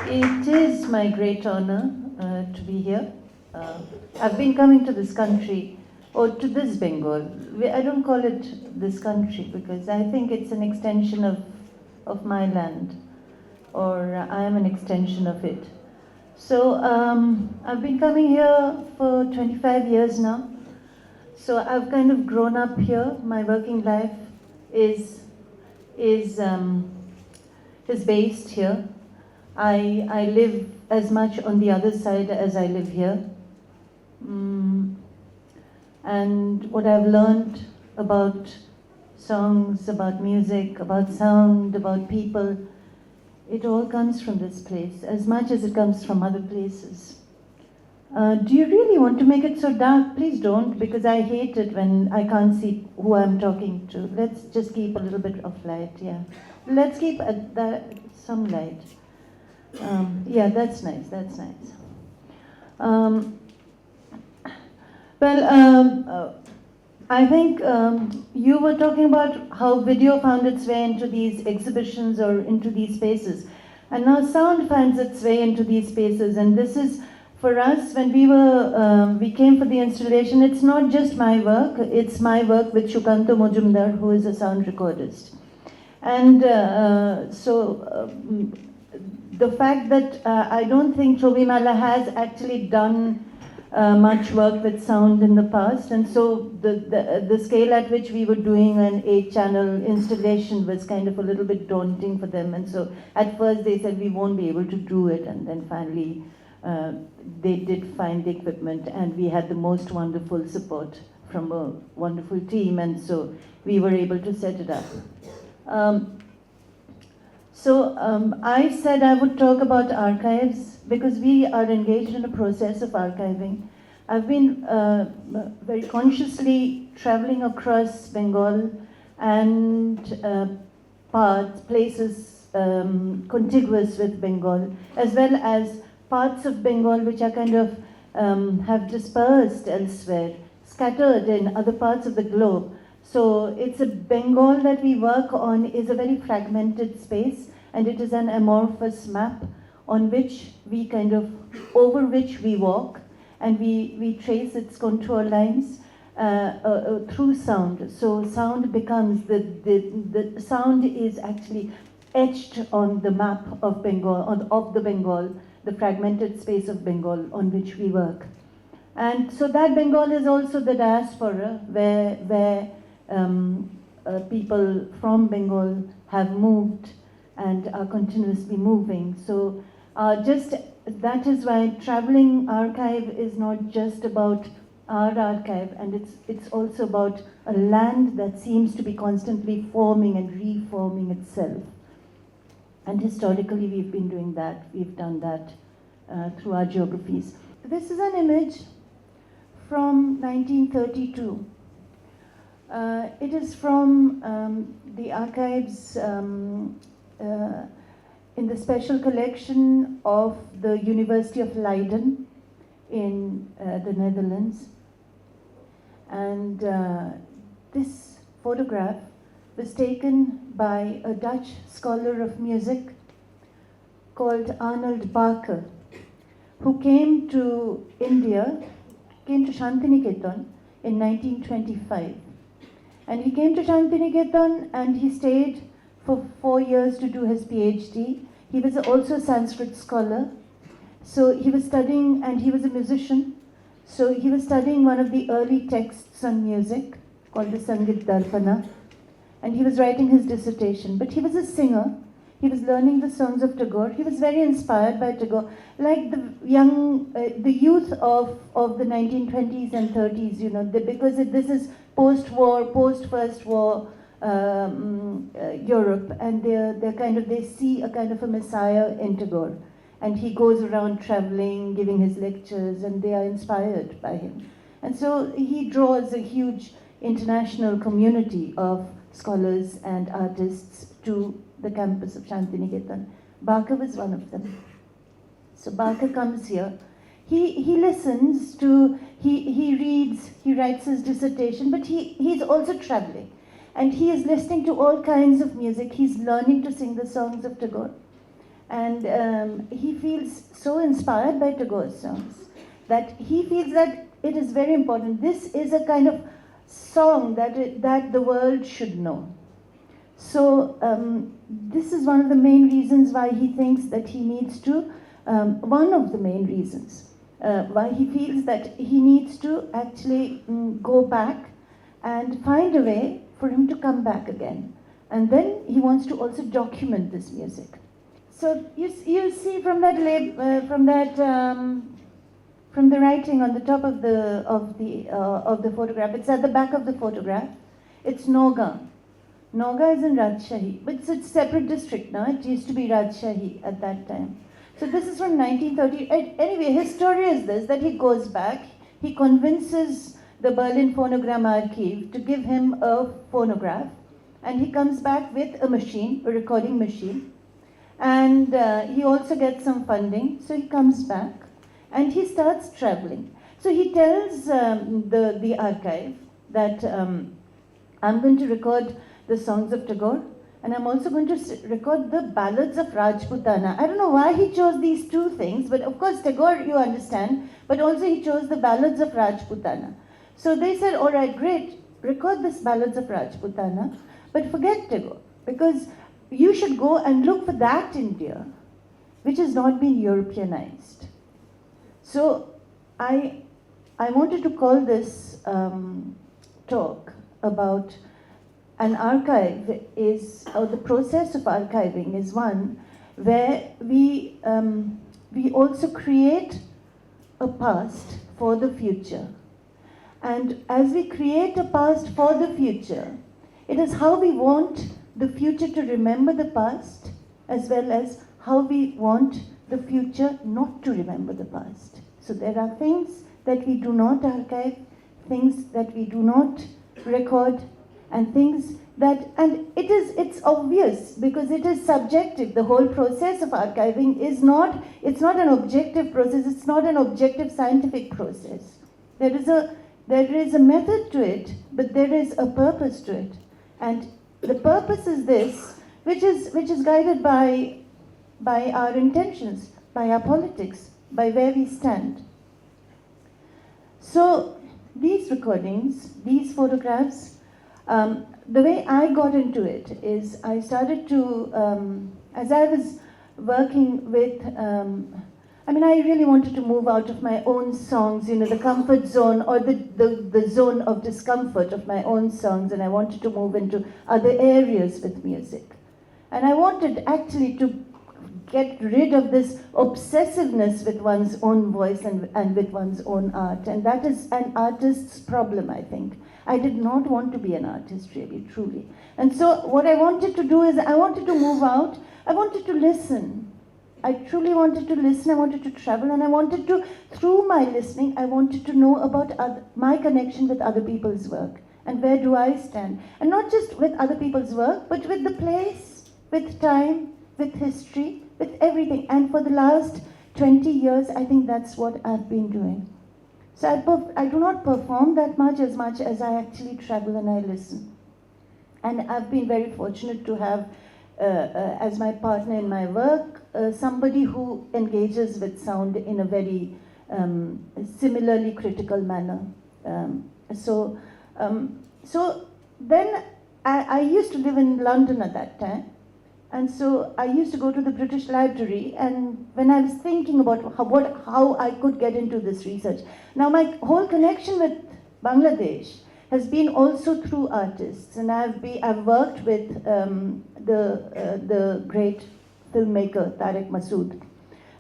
It is my great honor to be here. I've been coming to this country, or to this Bengal. I don't call it this country because I think it's an extension of my land, or I am an extension of it. So I've been coming here for 25 years now. So I've kind of grown up here. My working life is based here. I live as much on the other side as I live here. And what I've learned about songs, about music, about sound, about people, it all comes from this place, as much as it comes from other places. Do you really want to make it so dark? Please don't, because I hate it when I can't see who I'm talking to. Let's just keep a little bit of light, yeah. Let's keep some light. Yeah, that's nice, that's nice. I think you were talking about how video found its way into these exhibitions or into these spaces. And now sound finds its way into these spaces. And this is, for us, when we came for the installation, it's not just my work, it's my work with Shukanto Mojumdar, who is a sound recordist. And the fact that I don't think Chobi Mela has actually done much work with sound in the past, and so the scale at which we were doing an 8-channel installation was kind of a little bit daunting for them, and so at first they said we won't be able to do it, and then finally they did find the equipment, and we had the most wonderful support from a wonderful team, and so we were able to set it up. I said I would talk about archives because we are engaged in a process of archiving. I've been very consciously traveling across Bengal and places contiguous with Bengal, as well as parts of Bengal which are kind of have dispersed elsewhere, scattered in other parts of the globe. So it's a Bengal that we work on is a very fragmented space, and it is an amorphous map on which we kind of, over which we walk, and we trace its contour lines through sound. So sound becomes, the sound is actually etched on the map of Bengal, of the Bengal, the fragmented space of Bengal on which we work. And so that Bengal is also the diaspora where people from Bengal have moved and are continuously moving. So that is why traveling archive is not just about our archive, and it's also about a land that seems to be constantly forming and reforming itself. And historically we've been doing that, we've done that through our geographies. This is an image from 1932. It is from the archives in the special collection of the University of Leiden in the Netherlands. And this photograph was taken by a Dutch scholar of music called Arnold Baker, who came to India, came to Shantiniketan in 1925. And he came to Shantiniketan and he stayed for 4 years to do his PhD. He was also a Sanskrit scholar. So he was studying, and he was a musician. So he was studying one of the early texts on music called the Sangit Darpana. And he was writing his dissertation. But he was a singer. He was learning the songs of Tagore. He was very inspired by Tagore, like the youth of the 1920s and 30s, you know, because this is post-war, post-First War Europe, and they see a kind of a messiah in Tagore, and he goes around traveling, giving his lectures, and they are inspired by him, and so he draws a huge international community of scholars and artists to the campus of Shantiniketan. Baker was one of them. So Baker comes here. He listens to, he reads, he writes his dissertation, but he's also traveling. And he is listening to all kinds of music. He's learning to sing the songs of Tagore. And he feels so inspired by Tagore's songs that he feels that it is very important. This is a kind of song that the world should know. So this is one of the main reasons why he thinks that he needs to, one of the main reasons why he feels that he needs to actually go back and find a way for him to come back again. And then he wants to also document this music. So you see from that from the writing on the top of the photograph. It's at the back of the photograph. It's Noga. Noga is in Rajshahi, but it's a separate district now. It used to be Rajshahi at that time. So this is from 1930. Anyway, his story is this, that he goes back, he convinces the Berlin Phonogram Archive to give him a phonograph, and he comes back with a machine, a recording machine, and he also gets some funding, so he comes back, and he starts traveling. So he tells the archive that I'm going to record the songs of Tagore, and I'm also going to record the ballads of Rajputana. I don't know why he chose these two things, but of course Tagore, you understand, but also he chose the ballads of Rajputana. So they said, all right, great, record this ballads of Rajputana, but forget Tagore, because you should go and look for that India, which has not been Europeanized. So I wanted to call this talk about an archive is, or the process of archiving is one where we also create a past for the future. And as we create a past for the future, it is how we want the future to remember the past, as well as how we want the future not to remember the past. So there are things that we do not archive, things that we do not record, and things that, and it's obvious because it is subjective. The whole process of archiving is not, it's not an objective process, it's not an objective scientific process. There is a method to it, but there is a purpose to it. And the purpose is this, which is guided by our intentions, by our politics, by where we stand. So these recordings, these photographs, the way I got into it is I started to, as I was working with, I really wanted to move out of my own songs, the comfort zone or the zone of discomfort of my own songs, and I wanted to move into other areas with music. And I wanted actually to get rid of this obsessiveness with one's own voice and with one's own art. And that is an artist's problem, I think. I did not want to be an artist, really, truly. And so what I wanted to do is I wanted to move out. I wanted to listen. I truly wanted to listen. I wanted to travel. And I wanted to, through my listening, I wanted to know about my connection with other people's work. And where do I stand? And not just with other people's work, but with the place, with time, with history, with everything. And for the last 20 years, I think that's what I've been doing. So I do not perform that much as I actually travel and I listen. And I've been very fortunate to have, as my partner in my work, somebody who engages with sound in a very similarly critical manner. So then I used to live in London at that time. And so I used to go to the British Library, and when I was thinking about how I could get into this research. Now my whole connection with Bangladesh has been also through artists, and I've worked with the great filmmaker Tariq Masood.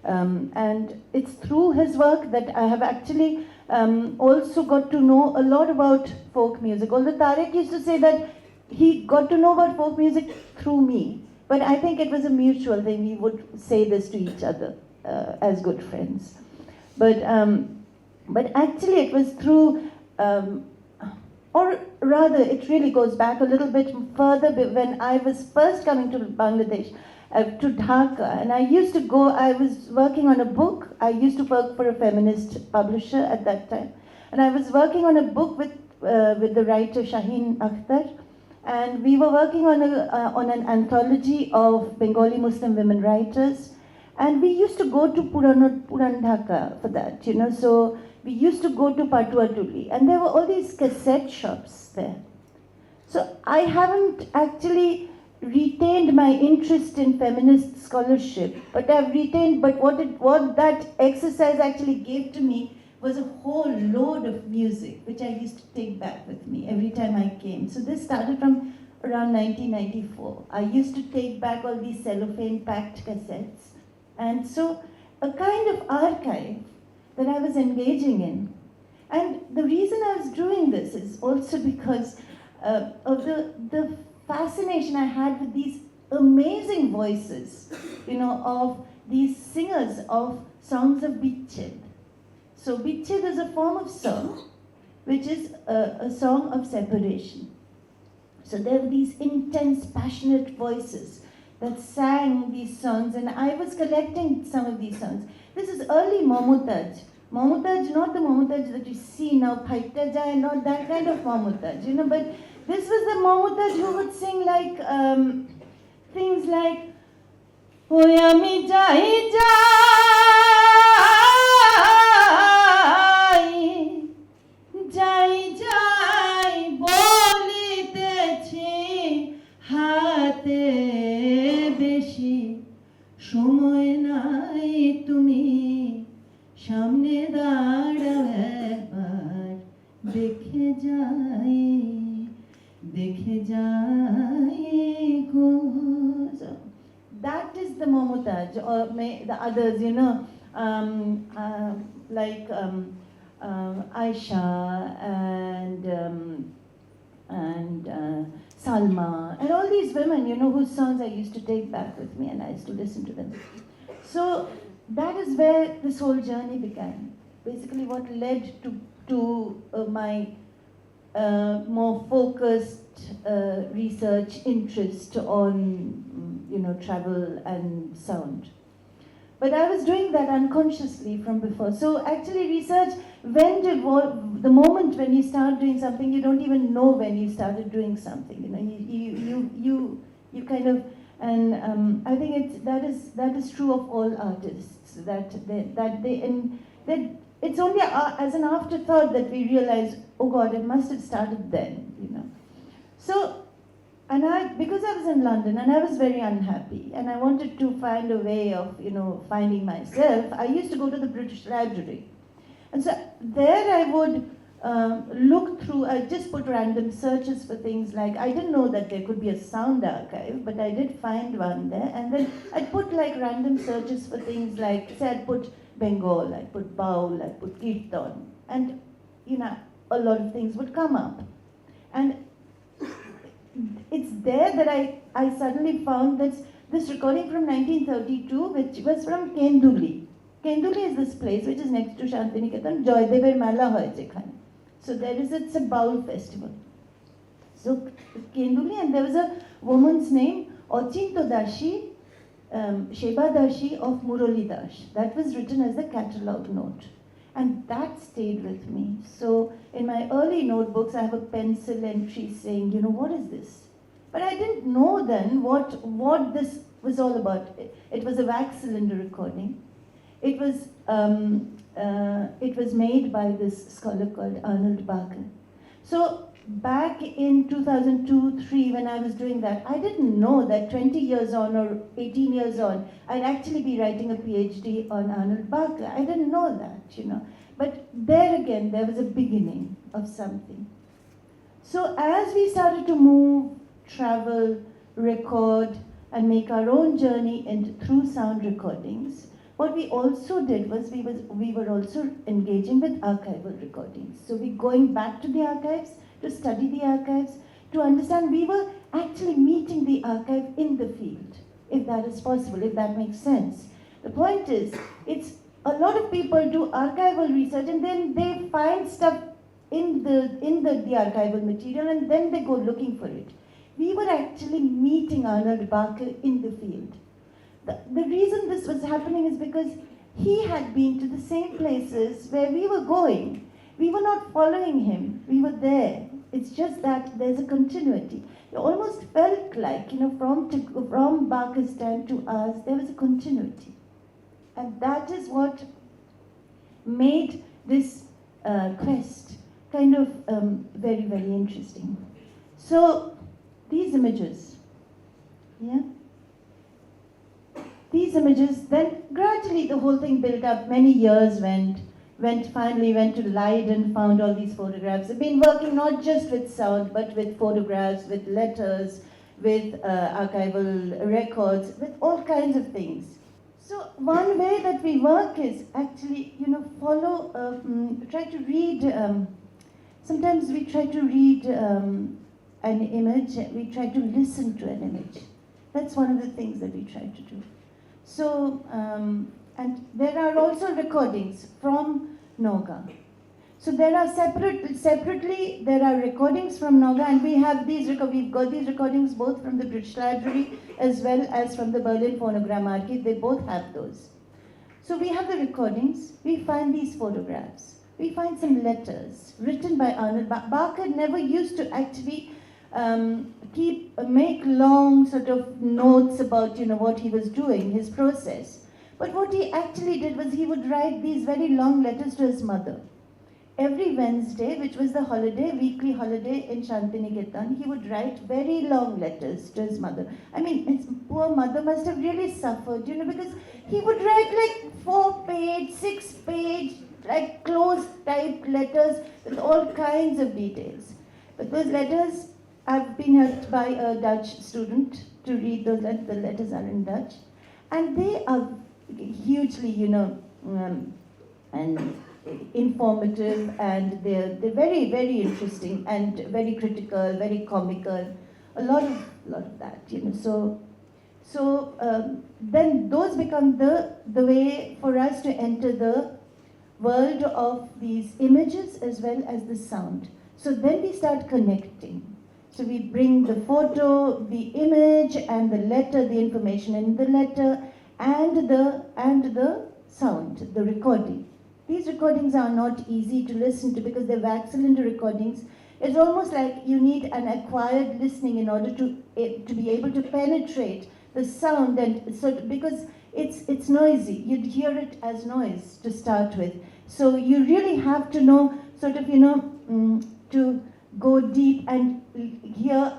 And it's through his work that I have actually also got to know a lot about folk music. Although Tariq used to say that he got to know about folk music through me. But I think it was a mutual thing. We would say this to each other as good friends. But actually it was through, or rather it really goes back a little bit further when I was first coming to Bangladesh, to Dhaka. And I was working on a book. I used to work for a feminist publisher at that time. And I was working on a book with the writer Shaheen Akhtar. And we were working on an anthology of Bengali Muslim women writers, And we used to go to Puran Dhaka for that, so we used to go to Patuatuli, and there were all these cassette shops there. So I haven't actually retained my interest in feminist scholarship, but what that exercise actually gave to me was a whole load of music, which I used to take back with me every time I came. So this started from around 1994. I used to take back all these cellophane-packed cassettes. And so a kind of archive that I was engaging in. And the reason I was doing this is also because of the fascination I had with these amazing voices, of these singers of songs of Bichhed. So Bichhed is a form of song, which is a song of separation. So there were these intense, passionate voices that sang these songs, and I was collecting some of these songs. This is early Momutaj. Momutaj, not the Momutaj that you see now, Paita Jai, not that kind of Momutaj, but this was the Momutaj who would sing like things like Oyami Jai Jai Jai Jai Bolitechi Hate Beshi Shomoy Nai Tumi Shamne Dada Ekbar Dekhe Jai Dekhe Jai Go. So that is the Momutaj, or the others, like Aisha and Salma, and all these women, whose songs I used to take back with me, and I used to listen to them. So that is where this whole journey began. Basically, what led to my more focused research interest on, travel and sound. But I was doing that unconsciously from before. So actually research, the moment when you start doing something, you don't even know when you started doing something. You kind of, and I think that is true of all artists, it's only as an afterthought that we realize, oh God, it must have started then, So, because I was in London and I was very unhappy and I wanted to find a way of, finding myself, I used to go to the British Library. And so there I would look through, I just put random searches for things like, I didn't know that there could be a sound archive, but I did find one there. And then I'd put like random searches for things like, say I'd put Bengal, I'd put Baul, I'd put Kirtan. And, a lot of things would come up. And it's there that I suddenly found this recording from 1932, which was from Kenduli. Kenduli is this place which is next to Shantiniketan, Joydever Mela hoy jekhane. So it's a Baul festival. So Kenduli, and there was a woman's name, Ochinto Dashi, Sheba Dashi of Murali Dash. That was written as the catalogue note. And that stayed with me. So in my early notebooks, I have a pencil entry saying, what is this? But I didn't know then what this was all about. It was a wax cylinder recording. It was made by this scholar called Arnold Barker. So back in 2002-03, when I was doing that, I didn't know that 20 years on or 18 years on, I'd actually be writing a PhD on Arnold Barker. I didn't know that, But there again, there was a beginning of something. So as we started to move, travel, record, and make our own journey through sound recordings, what we also did was we were also engaging with archival recordings. So we're going back to the archives, to study the archives, to understand we were actually meeting the archive in the field, if that is possible, if that makes sense. The point is, it's a lot of people do archival research and then they find stuff in the archival material and then they go looking for it. We were actually meeting Arnold Barker in the field. The reason this was happening is because he had been to the same places where we were going. We were not following him, we were there. It's just that there's a continuity. It almost felt like, from Barker's time to ours, there was a continuity. And that is what made this quest kind of very, very interesting. So these images, yeah? These images, then gradually the whole thing built up. Many years finally went to Leiden, found all these photographs. I've been working not just with sound, but with photographs, with letters, with archival records, with all kinds of things. So one way that we work is actually, try to read, sometimes we try to read an image, we try to listen to an image. That's one of the things that we try to do. So, and there are also recordings from Noga. So there are separately, there are recordings from Noga, and we've got these recordings both from the British Library as well as from the Berlin Phonogram Archive. They both have those. So we have the recordings, we find these photographs, we find some letters written by Arnold. Barker never used to actually make long sort of notes about what he was doing, his process. But what he actually did was he would write these very long letters to his mother. Every Wednesday, which was the weekly holiday in Shantiniketan, he would write very long letters to his mother. I mean, his poor mother must have really suffered, because he would write like 4-page, 6-page, like closed type letters with all kinds of details. But those letters, I've been helped by a Dutch student to read those letters. The letters are in Dutch. And they are hugely, and informative, and they're very, very interesting and very critical, very comical, a lot of that, So then those become the way for us to enter the world of these images as well as the sound. So then we start connecting. So we bring the photo, the image, and the letter, the information in the letter, and the sound, the recording. These recordings are not easy to listen to because they're wax-cylinder recordings. It's almost like you need an acquired listening in order to be able to penetrate the sound, and so because it's noisy. You'd hear it as noise to start with. So you really have to know to go deep and hear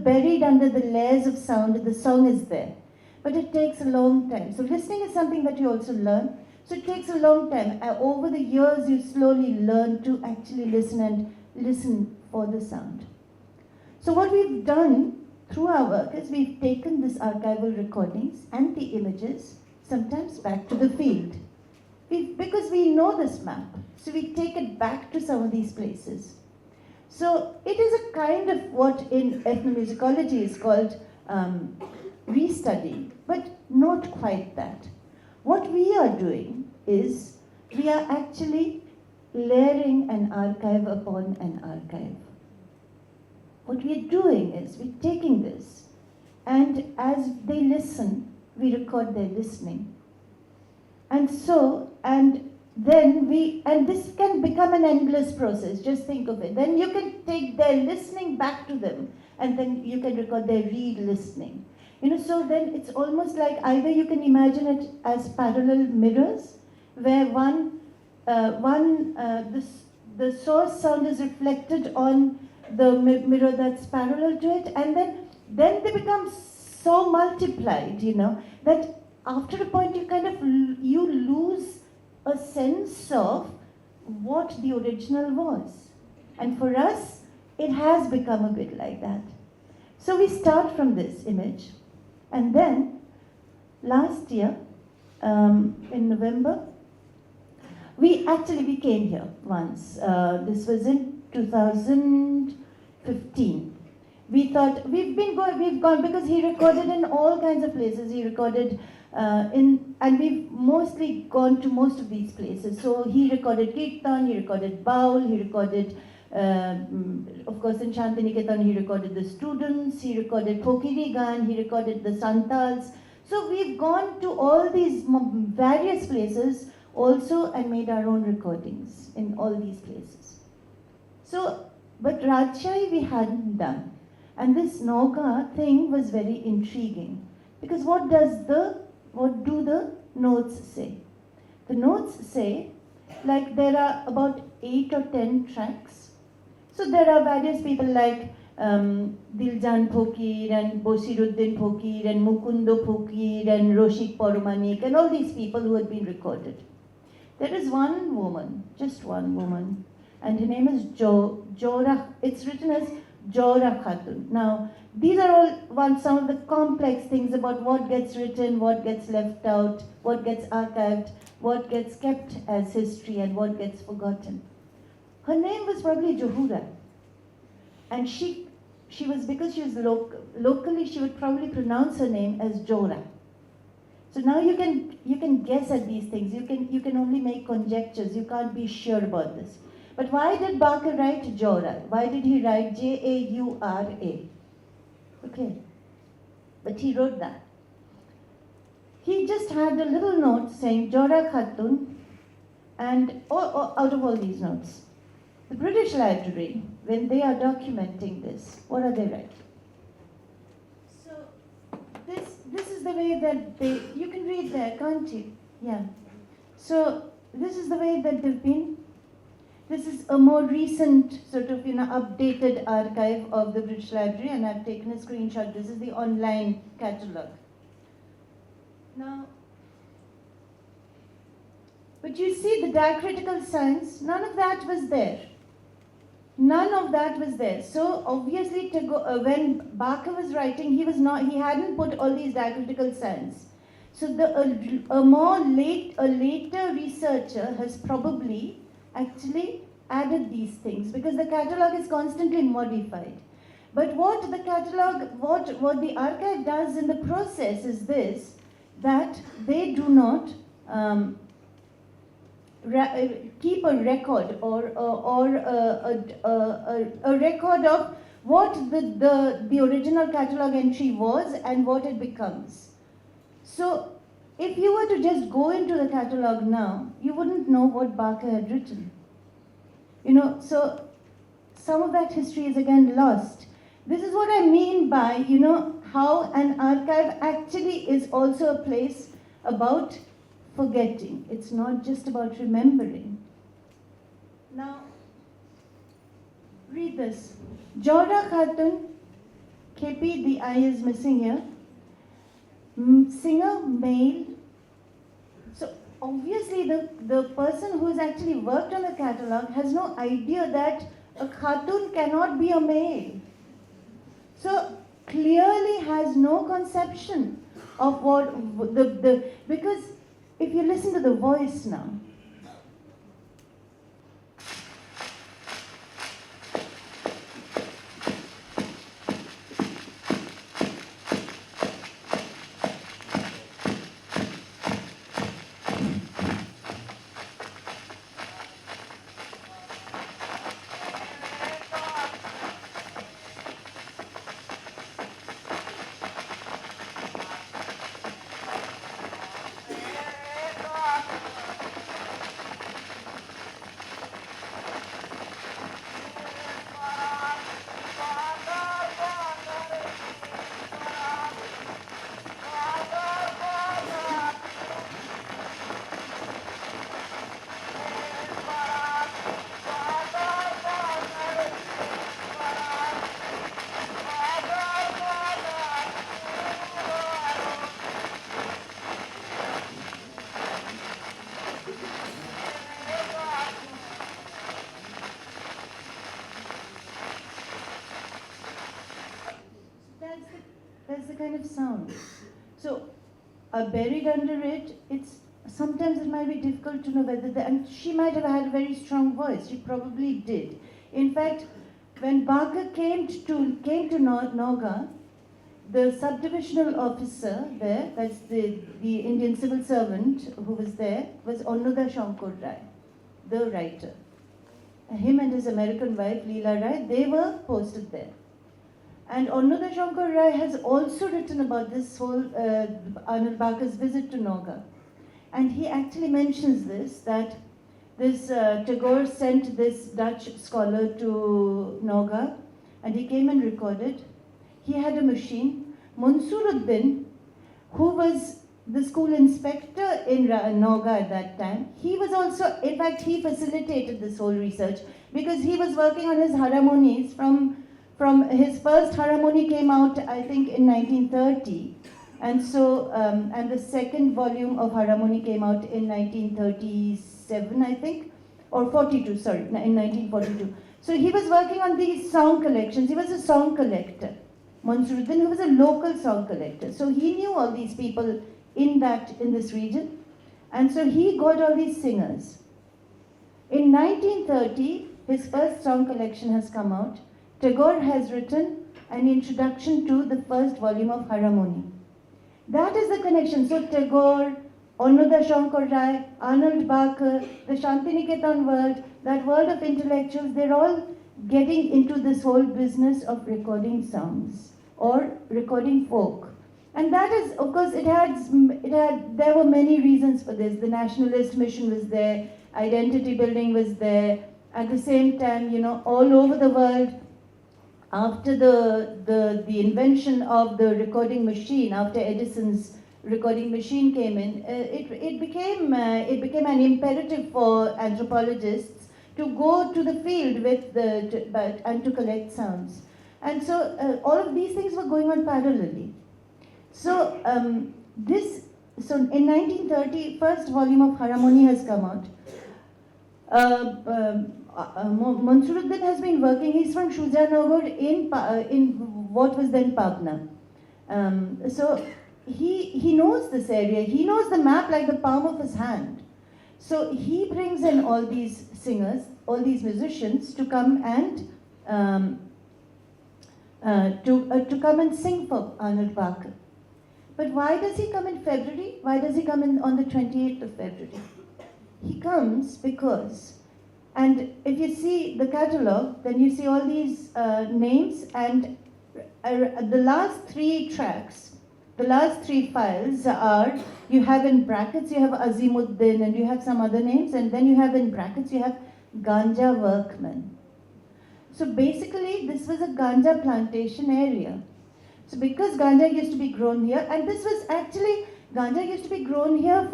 buried under the layers of sound, the song is there. But it takes a long time. So listening is something that you also learn. So it takes a long time. Over the years, you slowly learn to actually listen for the sound. So what we've done through our work is we've taken these archival recordings and the images, sometimes back to the field. Because we know this map, so we take it back to some of these places. So it is a kind of what in ethnomusicology is called restudy, but not quite that. What we are doing is we are actually layering an archive upon an archive. What we are doing is we're taking this, and as they listen, we record their listening. And this can become an endless process, just think of it. Then you can take their listening back to them, and then you can record their listening. So then it's almost like either you can imagine it as parallel mirrors, where the source sound is reflected on the mirror that's parallel to it, and then they become so multiplied, that after a point you lose a sense of what the original was. And for us, it has become a bit like that. So we start from this image, and then last year, in November, we came here once. This was in 2015. We thought we've gone because he recorded in all kinds of places. He recorded and we've mostly gone to most of these places. So he recorded Kirtan, he recorded Baul, he recorded, of course in Shantiniketan he recorded the students, he recorded Kokiri Gan, he recorded the Santals. So we've gone to all these various places also and made our own recordings in all these places. So, but Rajshahi we hadn't done. And this Noga thing was very intriguing. Because what does the what do the notes say? The notes say, like, there are about 8 or 10 tracks. So there are various people like Diljan Phokir and Bosiruddin Phokir and Mukundo Phokir and Roshik Porumanik and all these people who had been recorded. There is one woman, just one woman, and her name is Jora. It's written as Jora Khatun. Now, these are all some of the complex things about what gets written, what gets left out, what gets archived, what gets kept as history, and what gets forgotten. Her name was probably Johura, and she was, because she was locally, she would probably pronounce her name as Jora. So now you can guess at these things. You can only make conjectures. You can't be sure about this. But why did Barker write Jora? Why did he write Jaura? Okay, but he wrote that. He just had a little note saying Jora Khatun, and out of all these notes, the British Library, when they are documenting this, what are they writing? So this is the way that you can read there, can't you? Yeah. So this is the way that they've been. This is a more recent sort of, updated archive of the British Library, and I've taken a screenshot. This is the online catalogue. Now, but you see the diacritical signs, none of that was there. None of that was there. So obviously, when Barker was writing, he hadn't put all these diacritical signs. So a later researcher has probably actually added these things, because the catalogue is constantly modified. But what the archive does in the process is this, that they do not keep a record or a record of what the original catalogue entry was and what it becomes. So if you were to just go into the catalogue now, you wouldn't know what Barker had written. So some of that history is again lost. This is what I mean by, how an archive actually is also a place about forgetting. It's not just about remembering. Now, read this. Jora Khatun, KP, the I is missing here. Singer, male. So obviously the person who has actually worked on the catalogue has no idea that a Khatun cannot be a male. So clearly has no conception of what because if you listen to the voice now, that's the kind of sound. So buried under it, sometimes it might be difficult to know whether and she might have had a very strong voice. She probably did. In fact, when Barker came to Noga, the subdivisional officer there, that's the Indian civil servant who was there, was Onnuda Shankar Rai, the writer. Him and his American wife, Leela Rai, they were posted there. And Onnuda Shankar Rai has also written about this whole Arnold Barker's visit to Noga. And he actually mentions this, that this Tagore sent this Dutch scholar to Noga, and he came and recorded. He had a machine. Mansuruddin, who was the school inspector in Noga at that time. He was also, in fact, he facilitated this whole research because he was working on his harmonies from his first harmony came out, I think, in 1930. And so, and the second volume of harmony came out in 1937, I think, or 42, sorry, in 1942. So he was working on these song collections. He was a song collector. Mansuruddin, who was a local song collector. So he knew all these people in this region. And so he got all these singers. In 1930, his first song collection has come out. Tagore has written an introduction to the first volume of harmony. That is the connection. So Tagore, Onoda Shankar Rai, Arnold Barker, the Shantiniketan world, that world of intellectuals, they're all getting into this whole business of recording songs or recording folk. And that is, of course, there were many reasons for this. The nationalist mission was there, identity building was there. At the same time, all over the world, after the invention of the recording machine, after Edison's recording machine came in, it became an imperative for anthropologists to go to the field and to collect sounds. And so all of these things were going on parallelly. So in 1930, first volume of harmony has come out. Mansuruddin has been working. He's from Shujanagar in what was then Pabna. So he knows this area. He knows the map like the palm of his hand. So he brings in all these singers, all these musicians to come and to come and sing for Arnold Barker. But why does he come in February? Why does he come in on the 28th of February? He comes because, and if you see the catalogue, then you see all these names, and the last three tracks, the last three files are, you have in brackets, you have Azimuddin, and you have some other names, and then you have in brackets, you have Ganja workman. So basically, this was a Ganja plantation area. So because Ganja used to be grown here, and this was actually, Ganja used to be grown here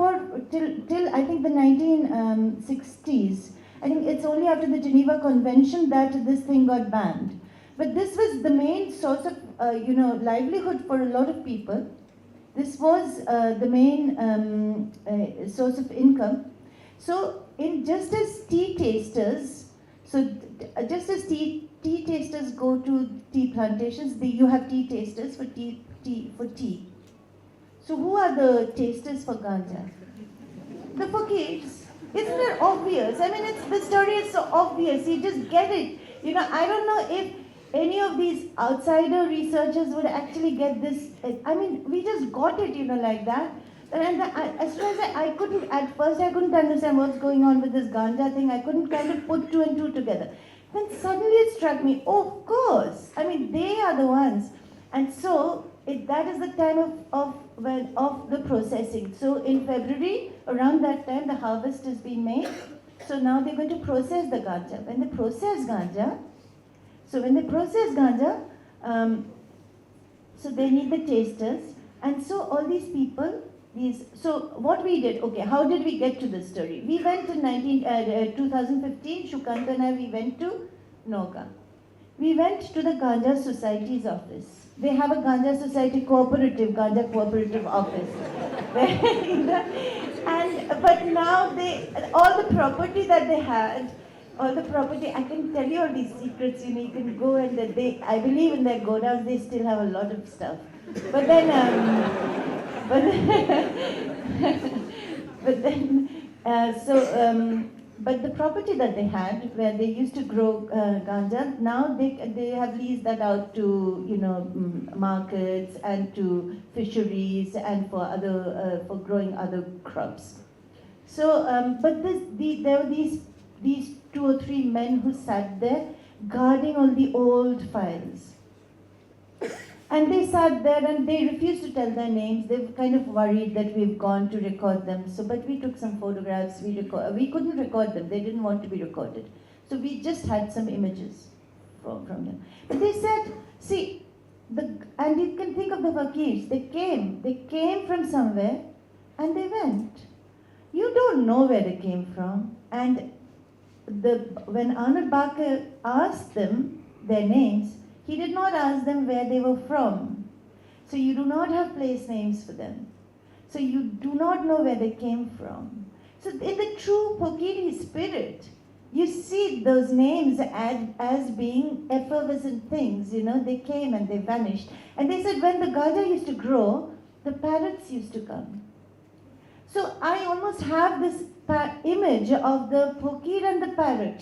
till I think the 1960s. I think it's only after the Geneva Convention that this thing got banned. But this was the main source of livelihood for a lot of people. This was the main source of income. So just as tea tasters go to tea plantations, you have tea tasters for tea. So who are the tasters for Ganja? The fakirs. Isn't it obvious? I mean, the story is so obvious. You just get it. I don't know if any of these outsider researchers would actually get this. I mean, we just got it, like that. And as far as at first I couldn't understand what's going on with this Ganja thing. I couldn't kind of put two and two together. Then suddenly it struck me, oh, of course. I mean, they are the ones. And so that is the time of the processing. So in February, around that time, the harvest is being made. So now they're going to process the Ganja. When they process Ganja, so they need the tasters. And so all these people, so what we did, okay, how did we get to this story? We went in 2015, Shukanta and I, we went to Noga. We went to the Ganja Society's office. They have a Ganja Society Ganja cooperative office. But now all the property that they had, I can tell you all these secrets, you can go and I believe in their godowns, they still have a lot of stuff. But but the property that they had, where they used to grow ganja, now they have leased that out to markets and to fisheries and for growing other crops. So, but there were these 2 or 3 men who sat there guarding all the old files. And they sat there and they refused to tell their names. They were kind of worried that we've gone to record them. But we took some photographs. We couldn't record them. They didn't want to be recorded. So we just had some images from them. But they said, see, and you can think of the fakirs. They came from somewhere And they went. You don't know where they came from. And when Arnold Barker asked them their names, he did not ask them where they were from. So you do not have place names for them. So you do not know where they came from. So in the true Pokiri spirit, you see those names as being effervescent things, they came and they vanished. And they said when the Ganja used to grow, the parrots used to come. So I almost have this image of the Pokir and the parrot,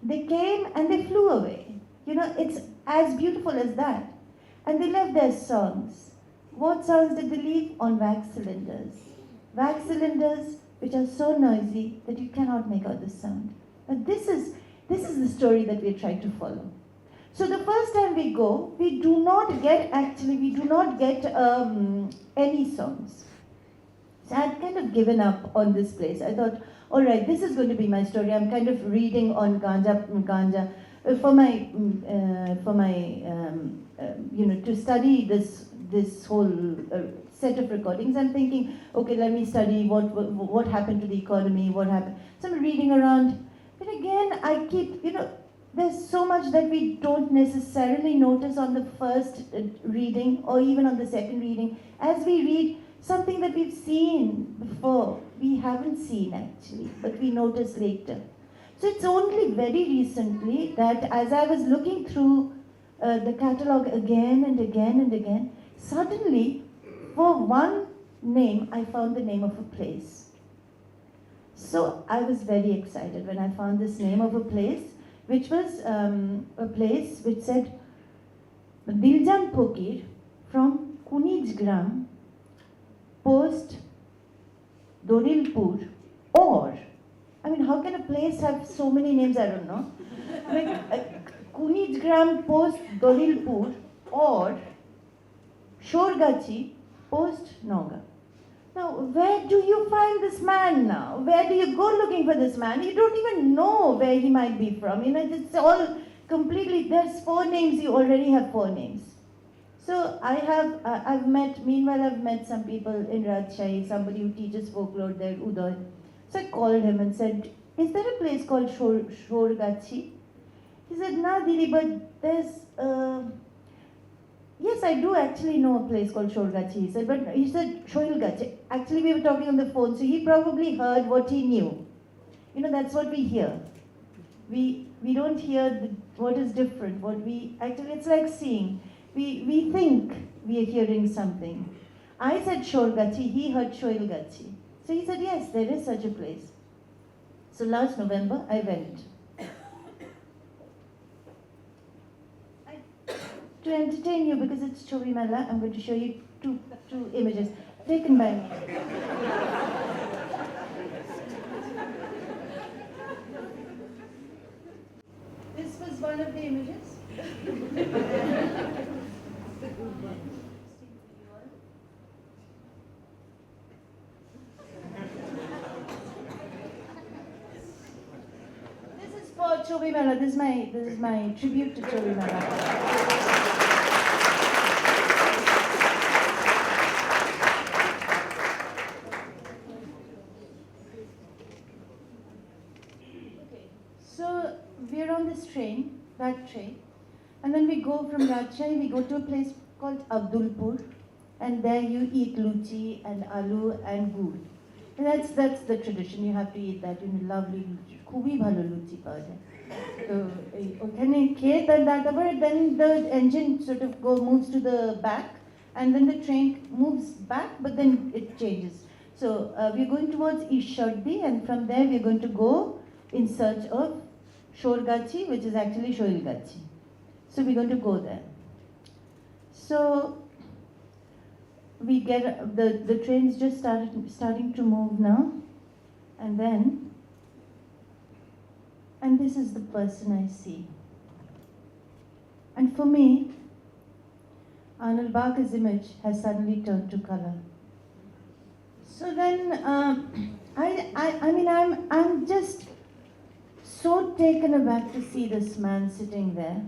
They came and they flew away. It's as beautiful as that. And they left their songs. What songs did they leave? On wax cylinders. Wax cylinders which are so noisy that you cannot make out the sound. But this is the story that we're trying to follow. So the first time we go, we do not get any songs. So I had kind of given up on this place. I thought, all right, this is going to be my story. I'm kind of reading on Ganja for my to study this whole set of recordings. I'm thinking, okay, let me study what happened to the economy, what happened. So I'm reading around, but again, I keep, there's so much that we don't necessarily notice on the first reading or even on the second reading. As we read, something that we've seen before, we haven't seen actually, but we notice later. So it's only very recently that as I was looking through the catalogue again and again and again, suddenly, for one name, I found the name of a place. So I was very excited when I found this name of a place, which was a place which said Diljan Pokir from Kunijgram, post Dorilpur, or, how can a place have so many names? I don't know. Kunijgram, post Dorilpur, or Shorgachi, post Noga. Now, where do you find this man now? Where do you go looking for this man? You don't even know where he might be from. It's all completely, there's 4 names, you already have 4 names. So I've met some people in Rajshahi, somebody who teaches folklore there, Uday. So I called him and said, is there a place called Shorgachi? He said, no, Didi, but there's, yes, I do actually know a place called Shorgachi. He said, but he said Shoilgachi. Actually, we were talking on the phone, so he probably heard what he knew. That's what we hear. We don't hear what is different. It's like seeing. We think we are hearing something. I said Shorgachi, he heard Shoilgachi. So he said, yes, there is such a place. So last November, I went. To entertain you, because it's Chobi Mela, I'm going to show you two images taken by me. This was one of the images. This is for Chobi Mela. This is my tribute to Chobi Mela. So we're on this train, that train, and then we go from Rajshahi, we go to a place called Abdulpur, and there you eat luchi and aloo and gur. And that's the tradition, you have to eat that, lovely luchi. Khubi bhalo luchi pawa jay. So okhane khet and that, but then the engine sort of moves to the back, and then the train moves back, but then it changes. So we're going towards Ishaddi, and from there we're going to go in search of Shorgachi, which is actually Shoilgachi. So we're going to go there. So we get, the train's just starting to move now, and this is the person I see. And for me, Arnold Barker's image has suddenly turned to color. So then, I'm just so taken aback to see this man sitting there.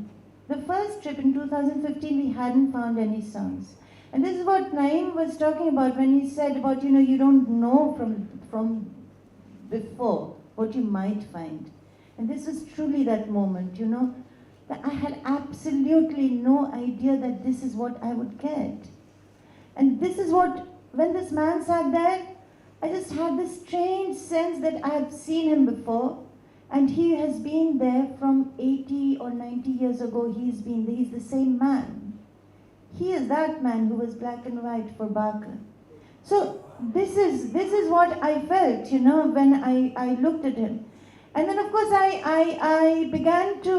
The first trip in 2015, we hadn't found any songs. And this is what Naeem was talking about when he said about, you don't know from before what you might find. And this was truly that moment, that I had absolutely no idea that this is what I would get. And this is what, when this man sat there, I just had this strange sense that I have seen him before, and he has been there from 80 or 90 years ago. He's the same man. He is that man who was black and white for Barker. So this is what I felt, when I looked at him. And then of course I began to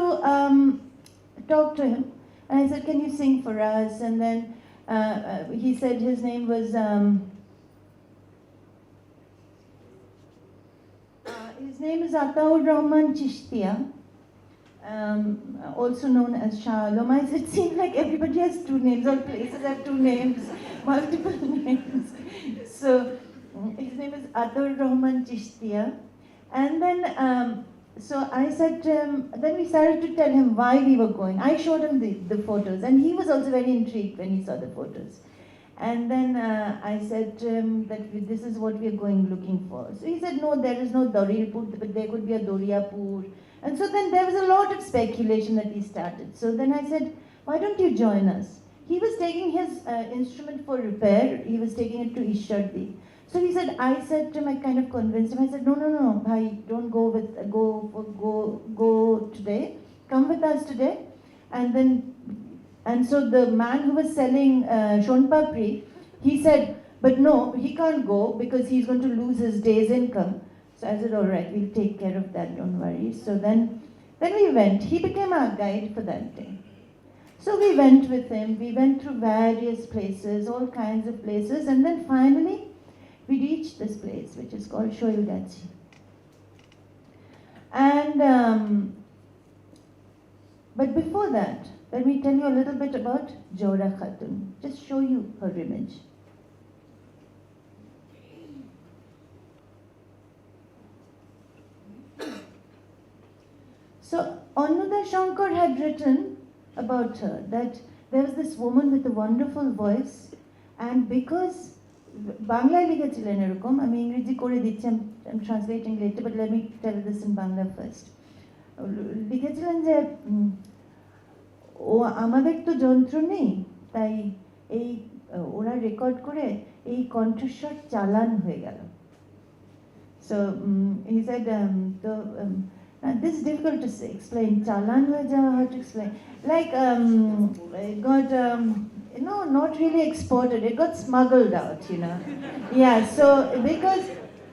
talk to him, and I said, can you sing for us? And then he said his name was Ataur Rahman Chishtia, also known as Shah Alam. It seems like everybody has two names, all places have two names, multiple names. So his name is Ataur Rahman Chishtia. And then, so I said to him, then we started to tell him why we were going. I showed him the photos, and he was also very intrigued when he saw the photos. And then I said to him that this is what we are looking for. So he said, no, there is no Dorilpur, but there could be a Doriapur. And so then there was a lot of speculation that he started. So then I said, why don't you join us? He was taking his instrument for repair. He was taking it to Ishaddi. So he said, I said to him, I kind of convinced him. I said, no, bhai, don't go today. Come with us today. And so the man who was selling Shonpapri, he said, but no, he can't go because he's going to lose his day's income. So I said, all right, we'll take care of that, don't worry. So then we went. He became our guide for that day. So we went with him. We went through various places, all kinds of places. And then finally, we reached this place, which is called Shoilgachi. And, but before that, let me tell you a little bit about Jora Khatun. Just show you her image. So, Anuda Shankar had written about her that there was this woman with a wonderful voice, and because Bangla লিখেছিলেন এরকম, আমি ইংরেজি করে দিচ্ছি, I'm translating later, but let me tell this in Bangla first. লিখেছিলেন যে ও আমাদের তো যন্ত্র নেই, তাই এই ওরা রেকর্ড করে এই কণ্ঠস্বর চালান হয়ে গেল. So he said, this is difficult to say, explain. Chalan হয়ে যাওয়া, how to explain? Like it got not really exported. It got smuggled out, Yeah. So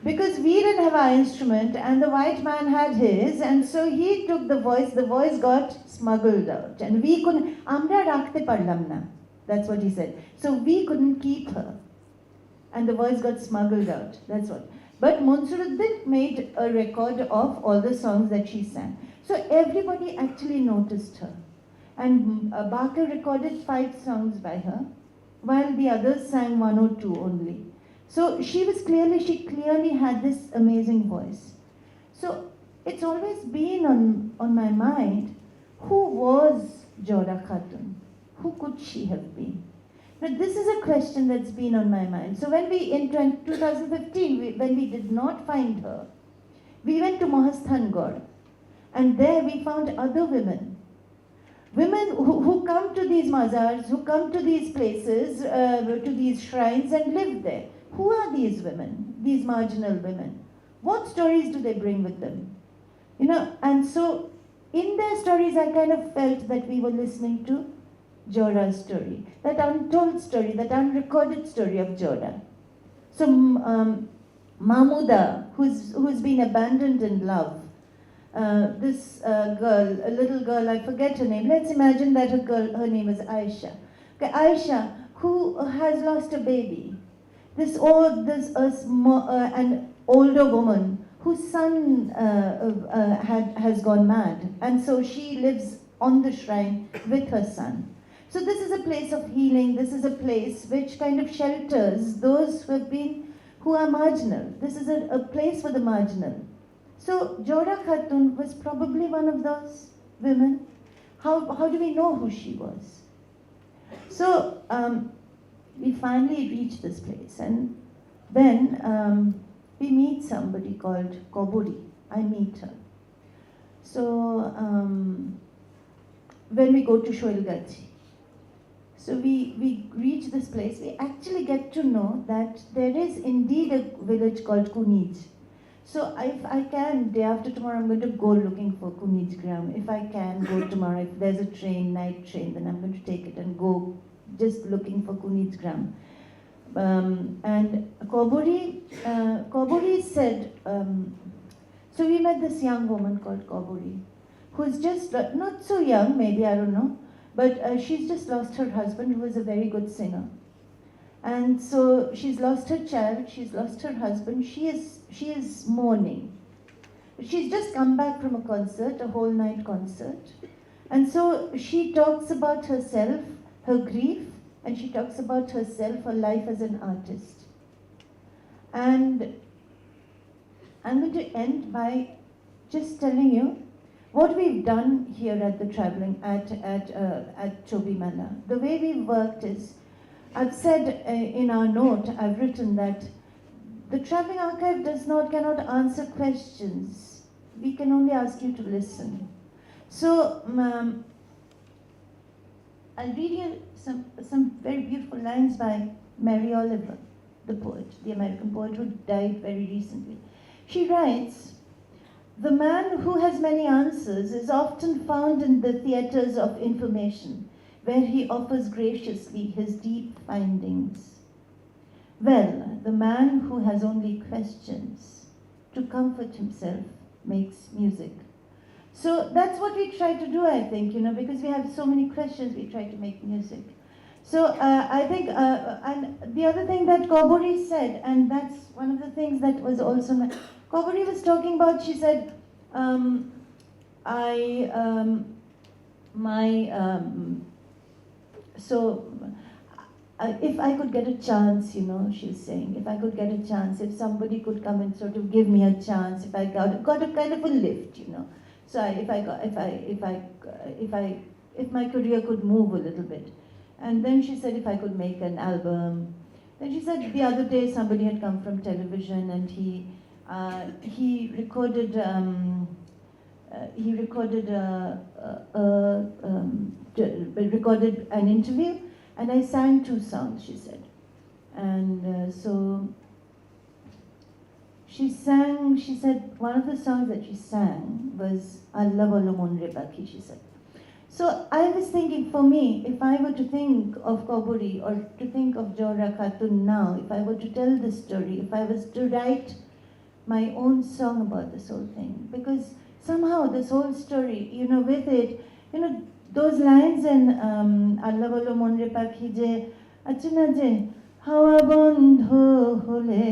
because we didn't have our instrument and the white man had his, and so he took the voice. The voice got smuggled out, and we couldn't. Amra rakhte parlam na. That's what he said. So we couldn't keep her, and the voice got smuggled out. That's what. But Mansuruddin made a record of all the songs that she sang. So everybody actually noticed her. And Barker recorded 5 songs by her, while the others sang 1 or 2 only. So she clearly had this amazing voice. So it's always been on my mind, who was Jora Khatun? Who could she have been? Now this is a question that's been on my mind. So when we, in 2015, when we did not find her, we went to Mahasthangarh, and there we found other women who come to these mazars, who come to these places, to these shrines and live there. Who are these women, these marginal women? What stories do they bring with them? And so in their stories I kind of felt that we were listening to Jora's story, that untold story, that unrecorded story of Jora. So Mahmuda, who's been abandoned in love, this girl, a little girl, I forget her name. Let's imagine that her name is Aisha. Okay, Aisha, who has lost a baby. An older woman whose son has gone mad, and so she lives on the shrine with her son. So this is a place of healing. This is a place which kind of shelters those who are marginal. This is a place for the marginal. So Jora Khatun was probably one of those women. How do we know who she was? So we finally reach this place, and then we meet somebody called Koburi. I meet her. So when we go to Shoilgachi, so we reach this place, we actually get to know that there is indeed a village called Kunij. So if I can, day after tomorrow, I'm going to go looking for Kunij Gram. If I can go tomorrow, if there's a train, night train, then I'm going to take it and go just looking for Kunij Gram. And Koburi said, so we met this young woman called Koburi, who's just, not so young, maybe, I don't know, but she's just lost her husband, who was a very good singer. And so she's lost her child, she's lost her husband, she is mourning. She's just come back from a concert, a whole night concert. And so she talks about herself, her grief, and she talks about herself, her life as an artist. And I'm going to end by just telling you what we've done here at the traveling, at Chobi Mela. The way we've worked is, I've said in our note, I've written that the traveling archive cannot answer questions. We can only ask you to listen. So I'll read you some very beautiful lines by Mary Oliver, the poet, the American poet who died very recently. She writes, "The man who has many answers is often found in the theaters of information, where he offers graciously his deep findings. Well, the man who has only questions to comfort himself makes music." So that's what we try to do, I think, because we have so many questions, we try to make music. So I think, and the other thing that Koburi said, and that's one of the things that was also, Koburi was talking about, she said, if I could get a chance, she's saying, if I could get a chance, if somebody could come and sort of give me a chance, if I got a kind of a lift, So if my career could move a little bit. And then she said if I could make an album. Then she said the other day somebody had come from television and he recorded recorded an interview, and I sang 2 songs, she said. And so she said one of the songs that she sang was Allah Wala Monre Baki, she said. So I was thinking, for me, if I were to think of Koburi or to think of Jora Khatun now, if I were to tell this story, if I was to write my own song about this whole thing, because somehow this whole story, with it, those lines in Allah Wala Monre Baki je, achna je, hawa bondho hole,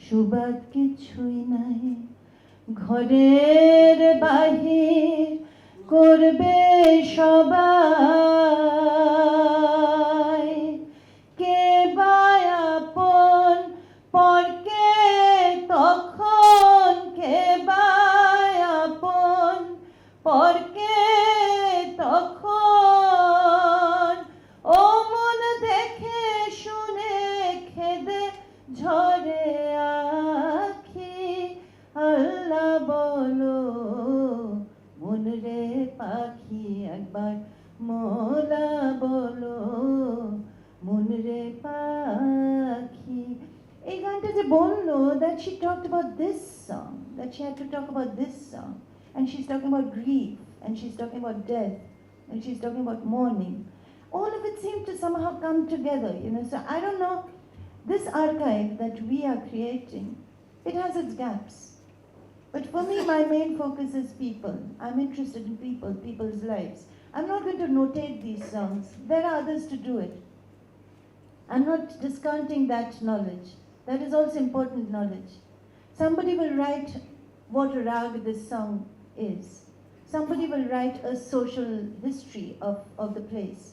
সুবাদ কিছুই নাই ঘরের বাহির করবে সবাই কে বা আপন পরকে তখন কে বা আপন পরকে তখন ও মন দেখে শুনে খেদে ঝরে আল্লাহ বলো মনরে পাখি একবার মোলা বলো মনরে পাখি এই গানটা যে বললো that she talked about this song, that she had to talk about this song, and she's talking about grief, and she's talking about death, and she's talking about mourning. All of it seemed to somehow come together, so I don't know, this archive that we are creating, it has its gaps. But for me, my main focus is people. I'm interested in people, people's lives. I'm not going to notate these songs. There are others to do it. I'm not discounting that knowledge. That is also important knowledge. Somebody will write what a rag this song is. Somebody will write a social history of the place.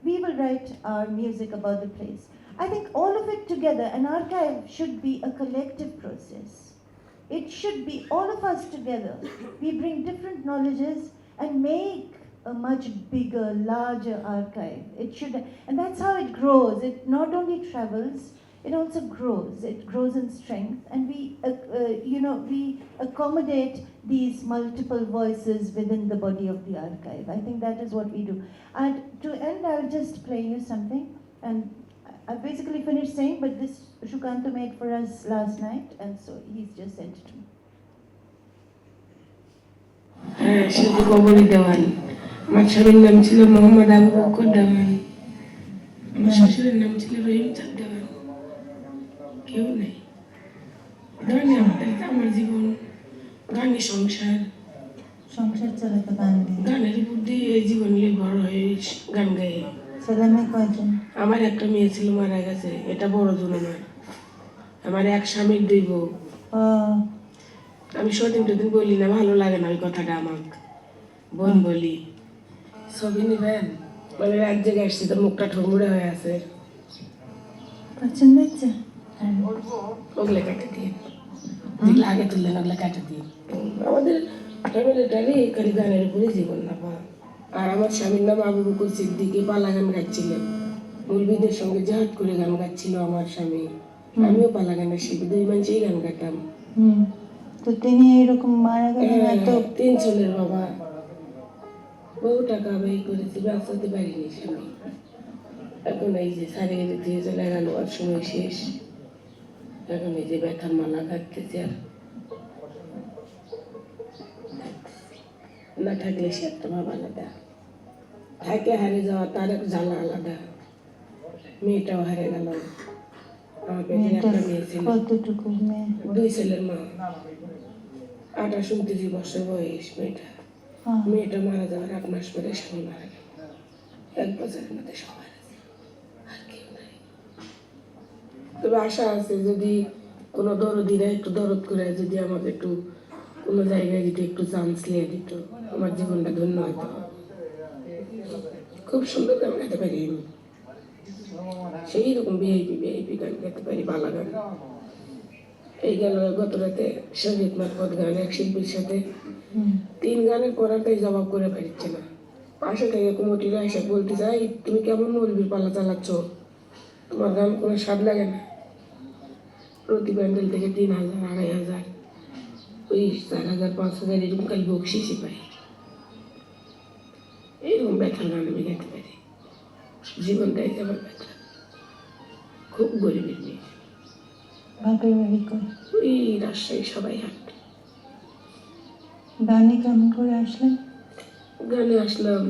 We will write our music about the place. I think all of it together, an archive should be a collective process. It should be all of us together. We bring different knowledges and make a much bigger, larger archive. It should, and that's how it grows. It not only travels, it also grows. It grows in strength, and we accommodate these multiple voices within the body of the archive. I think that is what we do. And to end, I'll just play you something. And I basically finished saying, but this Shukanta made for us last night, and so he's just sent it to me. শুধু কবরী দেওয়ান। আমার স্বামীর নাম ছিল মোহাম্মদ আবু বকর দেওয়ান, আমার শ্বশুরের নাম ছিল রহিম চাঁদ দেওয়ান। কেউ নেই গানে, আমার জীবন গানে, সংসার চালাতে গান গাই, গানের উপর দিয়ে এই জীবন নিয়ে বড় হয়ে গান গাই। ছেলে মেয়ে কয়জন? আমার একটা মেয়ে ছিল, মারা গেছে, এটা বড় জন আমার। আমার এক স্বামীর 2 বউ। আমি সদিন টদিন বলি না, ভালো লাগে না ওই কথাটা, আমার বোন বলি। ছবি নিবেন মানে এক জায়গায় আসছি তো মুখটা ঠুমুড়ে হয়ে আছে, পছন্দ হচ্ছে? ওগুলো কেটে দিয়ে, যেগুলো আগে তুললেন ওগুলো কেটে দিয়ে। আমাদের ফ্যামিলিটারই খালি গানের উপরে জীবন না পা। আর আমার স্বামীর নাম আবু বকর সিদ্দিকী, পালা গান গাচ্ছিলেন, মৌলবীদের সঙ্গে জাহাজ করে গান গাচ্ছিল আমার স্বামী। আমিও পালা গানের শিল্পী, 2 মানুষই গান গাইতাম। তো তিনি এরকম মারা গেলেন এত? 3 ছেলের বাবা, বহু টাকা ব্যয় করেছি, বাঁচাতে পারিনি স্বামী। এখন এই যে সারে দিয়ে চলে গেল, আর সময় শেষ। এখন এই যে ব্যথার মালা কাটতেছে, আর না থাকলে সে একটা ভাব আলাদা, থাকে হারে যাওয়া তার এক জ্বালা আলাদা। মেয়েটাও হারে গেল, আমার পেটের একটা মেয়ে ছিল। কতটুকু মেয়ে? 2 ছেলের মা, 28-29 বছর বয়স মেয়েটা। মেয়েটা মারা যাওয়ার 8 মাস পরে স্বামী মারা গেল। 1 বছরের মধ্যে সবাই আর কেউ নাই। তবে আশা আছে, যদি কোনো দরদিরা একটু দরদ করে যদি আমাকে একটু কোনো জায়গায় যদি একটু চান্স নিয়ে দিত, আমার জীবনটা ধন্য হতো। খুব সুন্দর গান গাইতে পারি আমি, সেই রকম ভিআইপি গান গাইতে পারি, বালা গান। এই গেল গত রাতে সঙ্গীত মারফত গান এক শিল্পীর সাথে 3 গানের পড়াটাই জবাব করে পারছে না। পাশে থেকে কমিটিরা এসে বলতে চাই, তুমি কেমন মৌলবীর পালা চালাচ্ছ, তোমার গান কোনো স্বাদ লাগে না। প্রতি প্যান্ডেল থেকে 3,000, 2,500, ওই 4,000, 5,000 এরকম খালি বকশিসই পাই। এইরকম ব্যথার গান আমি গাইতে পারি। জীবনটাই আমার ব্যথা, খুব গরিবের মেয়ে। ওই রাজশাহী সবাই হাট। গানে কেমন করে আসলেন? গানে আসলাম,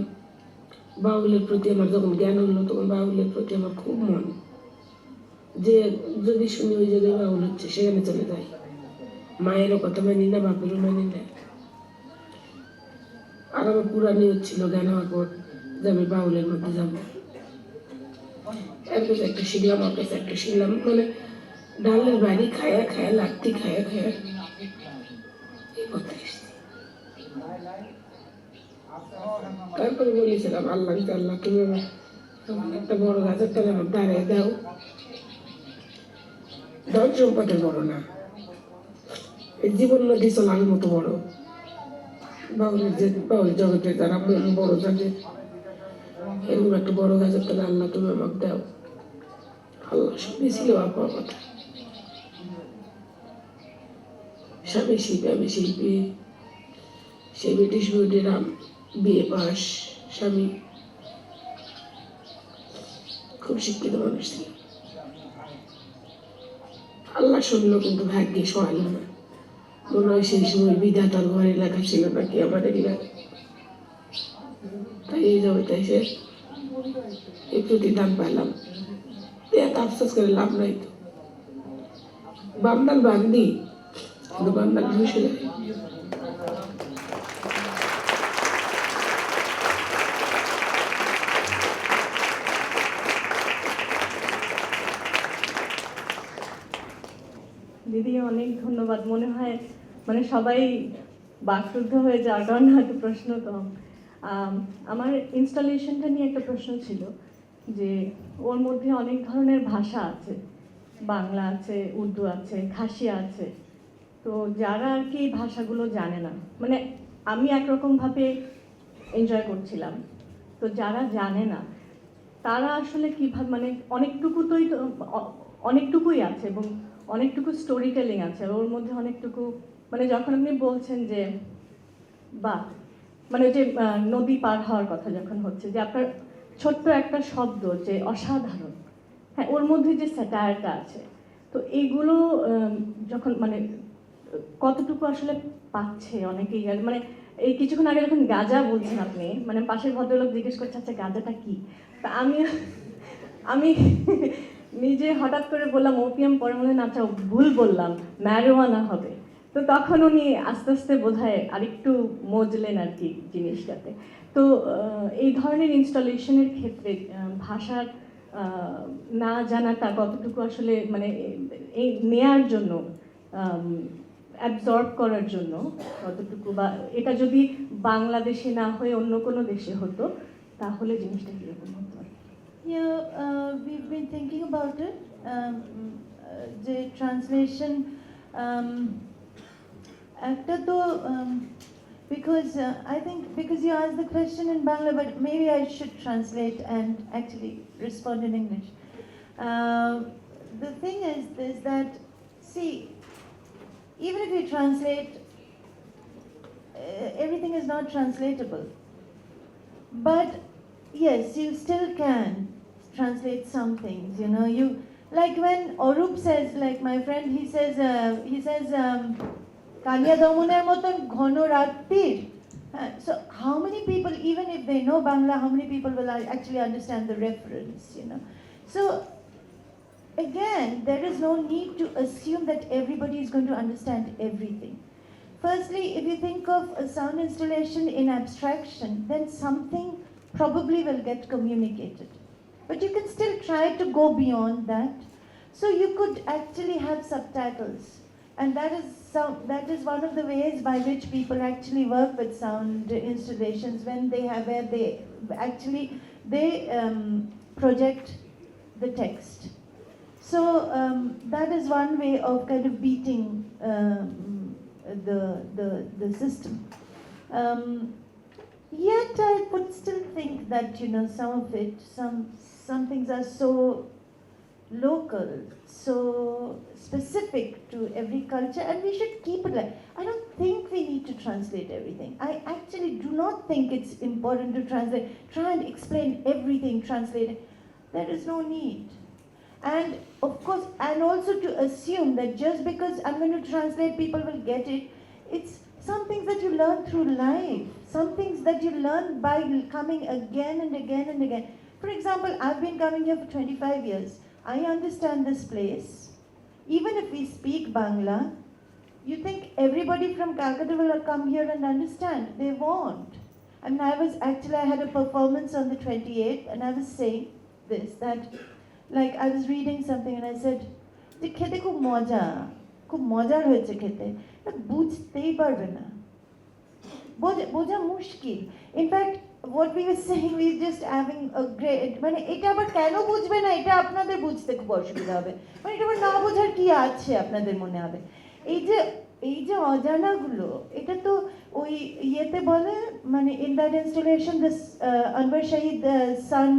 বাউলের প্রতি আমার যখন জ্ঞান হলো তখন বাউলের প্রতি আমার খুব মন, যে যদি শুনি ওই জায়গায় বাউল হচ্ছে সেখানে চলে যাই। মায়েরও কথা মানি না, বাপেরও মানি না। আর আমার পুরানি হচ্ছিল জ্ঞান হওয়ার পর যে আমি বাউলের মধ্যে যাবো। এর একটা শিখলাম, ওর কাছে একটা শিখলাম, মানে ডালের বাড়ি খায়া খায়া, লাত্তি খায়া খায়া এই কথা এসছে। তারপরে বলেছিলাম, আল্লাহ তুমি একটা বড় গাছের তলে আমার দাঁড়িয়ে দাও। ধন সম্পদের বড় না, এই জীবন নদী চলার মতো বড়। বাউলের যে বাউল জগতে যারা বড় থাকে, এরকম একটা বড় গাছের তলে আল্লাহ তুমি আমাকে দাও। আল্লাহ শুনেছিল আপনার কথা। স্বামী শিল্পী, আমি শিল্পী। সে ব্রিটিশ বোর্ডের বিএ পাস স্বামী, খুব শিক্ষিত মানুষ ছিল। আল্লাহ শুনলো, কিন্তু ভাগ্যে সহায় না। মনে হয় সেই সময় বিধাতার ঘরে লেখা ছিল নাকি আমাদের এলাকা, তাই এই জগতে এসে এই প্রতিদান পেলাম। এত আফসোস করে লাভ নাই তো। বান্দাল বান্দি, কিন্তু বান্দাল ঘুষে যায়। দিদি অনেক ধন্যবাদ। মনে হয় মানে সবাই বাকরুদ্ধ হয়ে যাওয়ার কারণে হয়তো প্রশ্ন কম। আমার ইনস্টলেশনটা নিয়ে একটা প্রশ্ন ছিল, যে ওর মধ্যে অনেক ধরনের ভাষা আছে, বাংলা আছে, উর্দু আছে, খাসিয়া আছে। তো যারা আর কি ভাষাগুলো জানে না, মানে আমি একরকমভাবে এনজয় করছিলাম। তো যারা জানে না তারা আসলে কীভাবে মানে অনেকটুকুই আছে এবং অনেকটুকু স্টোরি টেলিং আছে, ওর মধ্যে অনেকটুকু মানে যখন আপনি বলছেন যে বা মানে ওই যে নদী পার হওয়ার কথা যখন হচ্ছে যে আপনার ছোট্ট একটা শব্দ যে অসাধারণ, হ্যাঁ ওর মধ্যে যে স্যাটায়ারটা আছে, তো এইগুলো যখন মানে কতটুকু আসলে পাচ্ছে অনেকেই মানে এই কিছুক্ষণ আগে যখন গাঁজা বলছেন আপনি, মানে পাশের ভদ্রলোক জিজ্ঞেস করছে আচ্ছা গাঁজাটা কি, তা আমি নিজে হঠাৎ করে বললাম ওপিয়াম, পরে মনে হয় আচ্ছা ভুল বললাম, ম্যারিওয়ানা হবে। তো তখন উনি আস্তে আস্তে বোধহয় আরেকটু মজলেন আর কি জিনিসটাতে। তো এই ধরনের ইনস্টলেশনের ক্ষেত্রে ভাষার না জানাটা কতটুকু আসলে মানে এই নেয়ার জন্য অ্যাবজর্ব করার জন্য কতটুকু, বা এটা যদি বাংলাদেশে না হয়ে অন্য কোনো দেশে হতো তাহলে জিনিসটা কীরকম হতো? Yeah, we've been thinking about it. The translation, because I think because you asked the question in Bangla, but maybe I should translate and actually respond in English. The thing is that, see, even if you translate, everything is not translatable. But yes, you still can translate some things, you know. You, like when Orup says, like my friend, he says Kaliya Damuner moton ghono ratir. So how many people, even if they know Bangla, how many people will actually understand the reference, you know? So again, there is no need to assume that everybody is going to understand everything. Firstly, if you think of a sound installation in abstraction, then something probably will get communicated. But you can still try to go beyond that. So you could actually have subtitles. And that is one of the ways by which people actually work with sound installations, when they have, where they actually, project the text. So that is one way of kind of beating the system. Yet I would still think that, you know, some of it, some things are so local, so specific to every culture, and we should keep it like. I don't think we need to translate everything. I actually do not think it's important to translate, try and explain everything translated. There is no need. And of course, and also to assume that just because I'm going to translate, people will get it. It's some things that you learn through life, some things that you learn by coming again and again and again. For example, I've been coming here for 25 years. I understand this place. Even if we speak Bangla, you think everybody from Calcutta will come here and understand. They won't. I mean, I had a performance on the 28th, and I was saying this, that like I was reading something and I said, যে খেতে খুব মজার হয়েছে খেতে, বুঝতেই পারবে না, বোঝা মুশকিল। In fact what we were saying, we just having a great, মানে এটা আবার কেন বুঝবে না, এটা আপনাদের বুঝতে খুব অসুবিধা হবে, মানে এটা আবার না বোঝার কি আছে আপনাদের মনে হবে। এই যে অজানাগুলো, এটা তো ওই ইয়েতে বলে, মানে in that installation this Anwar Shahid's son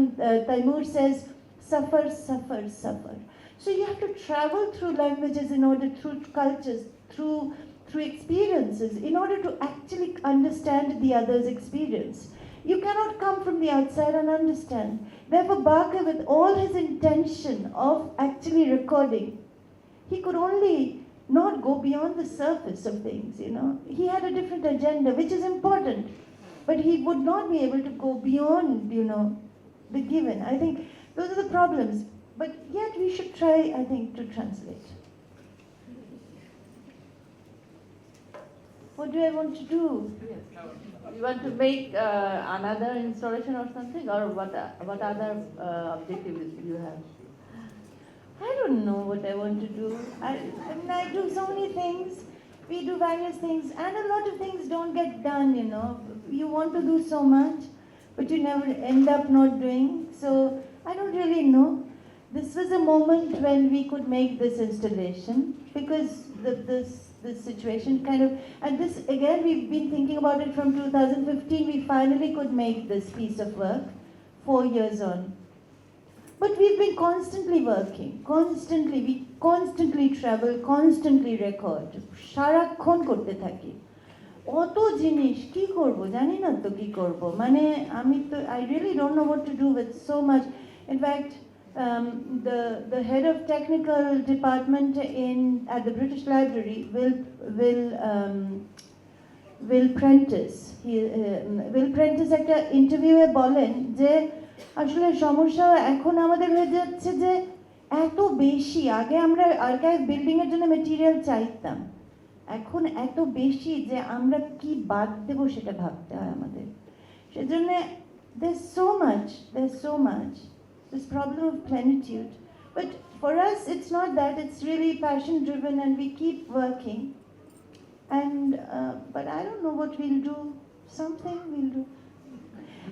Taimur says, suffer, suffer, suffer. So you have to travel through languages, in order, through cultures, through experiences, in order to actually understand the other's experience. You cannot come from the outside and understand. Therefore, Barker, with all his intention of actually recording, he could only not go beyond the surface of things, you know. He had a different agenda, which is important, but he would not be able to go beyond, you know, the given. I think those are the problems. But yet we should try, I think, to translate. What do I want to do? Yes. You want to make another installation or something, or what other objectives you have? I don't know what I want to do. I mean, I do so many things. We do various things, and a lot of things don't get done, you know. You want to do so much, but you never end up not doing. So I don't really know. This was a moment when we could make this installation, because this situation kind of, and this again we've been thinking about it from 2015. We finally could make this piece of work 4 years on. But we've been constantly working, we constantly travel, constantly record. সারাক্ষণ করতে থাকি। অত জিনিস কি করব জানি না তো কি করব, মানে আমি তো I really don't know what to do with so much. In fact, the head of technical department at the British Library will Prentice একটা ইন্টারভিউয়ে বলেন যে আসলে সমস্যা এখন আমাদের হয়ে যাচ্ছে যে এত বেশি, আগে আমরা আর্কাইভ বিল্ডিং এর জন্য মেটেরিয়াল চাইতাম, এখন এত বেশি যে আমরা কি বাদ দেব সেটা ভাবতে হয় আমাদের। সেজন্য there's so much this problem of plenitude, but for us it's not that, it's really passion driven and we keep working, and but I don't know what we'll do. Something we'll do.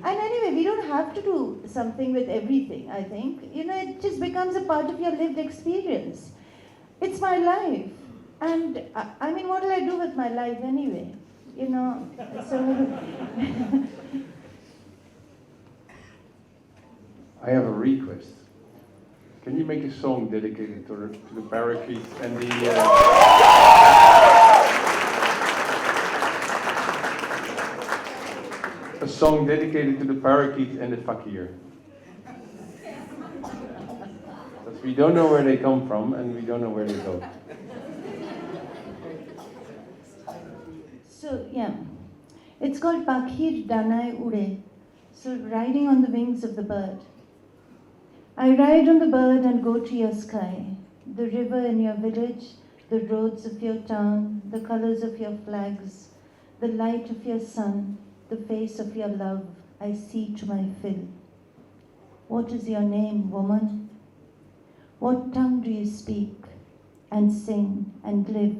And anyway, we don't have to do something with everything, I think. You know, it just becomes a part of your lived experience. It's my life. And I mean, what will I do with my life anyway? You know, so... I have a request. Can you make a song dedicated to the parakeets and the... a song dedicated to the parakeet and the fakir. Because we don't know where they come from and we don't know where they go. So, yeah. It's called Pakhir Danai Ure. So, riding on the wings of the bird. I ride on the bird and go to your sky, the river in your village, the roads of your town, the colors of your flags, the light of your sun, the face of your love, I see to my fill. What is your name, woman? What tongue do you speak and sing and live?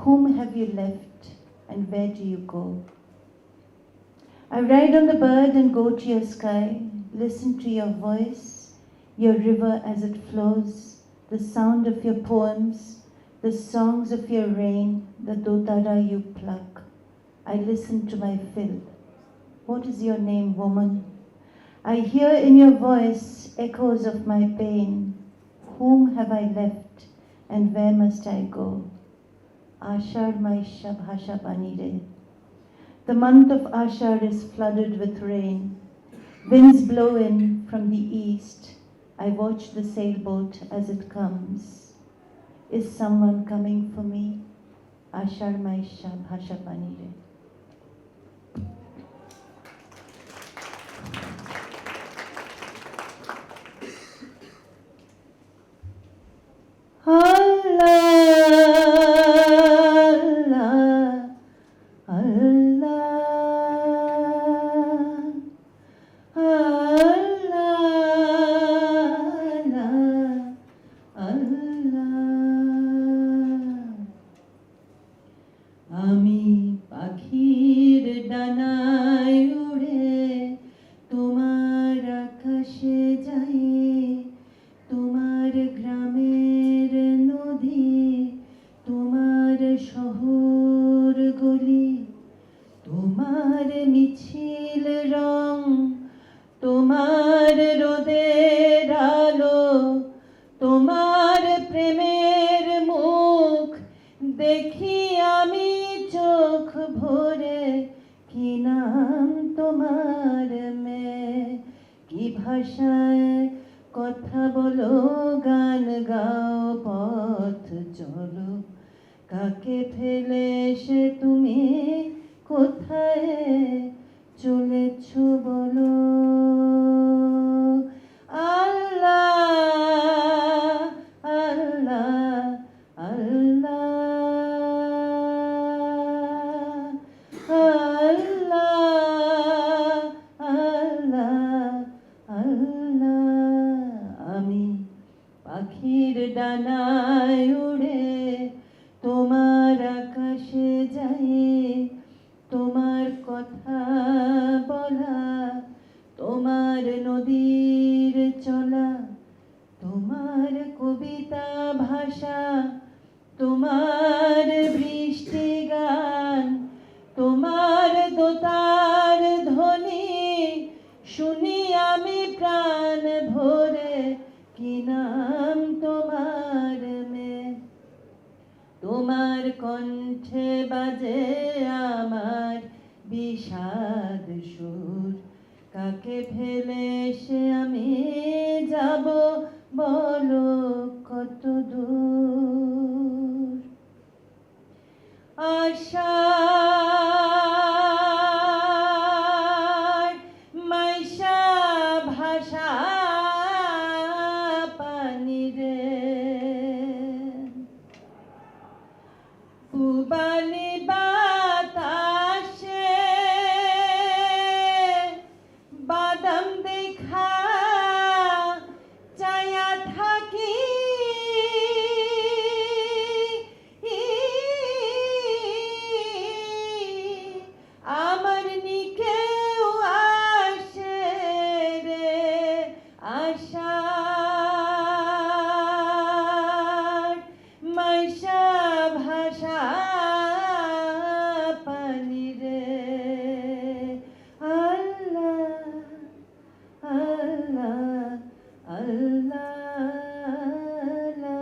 Whom have you left and where do you go? I ride on the bird and go to your sky, listen to your voice, your river as it flows, the sound of your poems, the songs of your rain, the dotara you pluck. I listen to my fill. What is your name, woman? I hear in your voice echoes of my pain. Whom have I left and where must I go? Ashar Maisha Bhasha Banire. The month of Ashar is flooded with rain. Winds blow in from the east. I watch the sailboat as it comes. Is someone coming for me? Ashar Maisha Bhasha Banire. আমি পাখির ডানায় উড়ে তোমার আকাশে যাই, তোমার গ্রামের নদী, তোমার শহর গলি, তোমার মিছিল রং, তোমার রোদের আলো, তোমার প্রেমের মুখ দেখি আমি চোখ ভরে। কি নাম তোমার মেয়ে, কি ভাষায় কথা বলো, গান গাও, পথ চলো, কাকে ফেলে এসে তুমি কোথায় চলেছ বলো। আল্লাহ আল্লাহ আল্লাহ আল্লাহ আল্লাহ আল্লাহ। আমি পাখির ডানায় উড়ে তোমার আকাশে যাই, তোমার কথা বলা, তোমার তোমার কণ্ঠে বাজে আমার বিষাদ সুর, কাকে ফেলে সে আমি যাব বলো কত দূর। আশার মাইশা ভাষা পানি রে, পুবালি বাতাসে বাদাম দেখা চায়া থাকি, আমার নিকেও আসে রে আশার মাইশা ভাষা পানি রে। আল্লাহ আল্লাহ আল্লাহ আল্লাহ